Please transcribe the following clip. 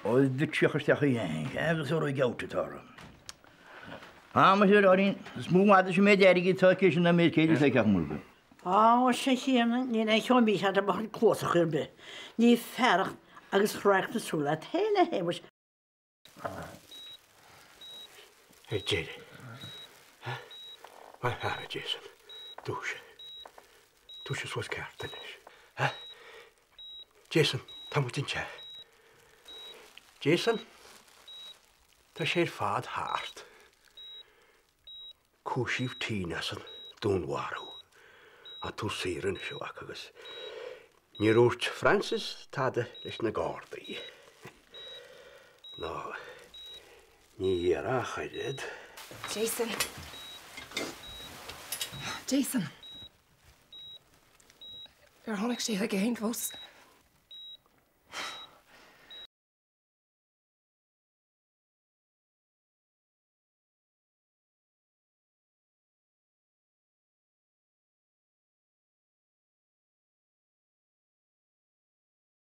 Oedd dy tiachas i ein, efo o'r gawt y tor. Mae sy'n orin, smwad sy'n meid erig I ta cysyn na meid ceid I ta cach mwlga. O, sy'n hyn, ni'n eich o'n beth at y bach yn closach i'r be. Ni fferach agos Sraith na Súil Chun hefyd. Hey, Jerry. Mae'n hara, Jason. Dwys. Dwys ys was cart yn eich. Jason, tam wyt ti'n tia. Jason, ta sé'r ffad hart. Cwsif tínas yn dŵn warw. A tú sir yn eisiau ac agos. Ni rwrt Francis tada leis na gordi. No, ni era chaided. Jason. Jason. Yr honig si ag ein fos.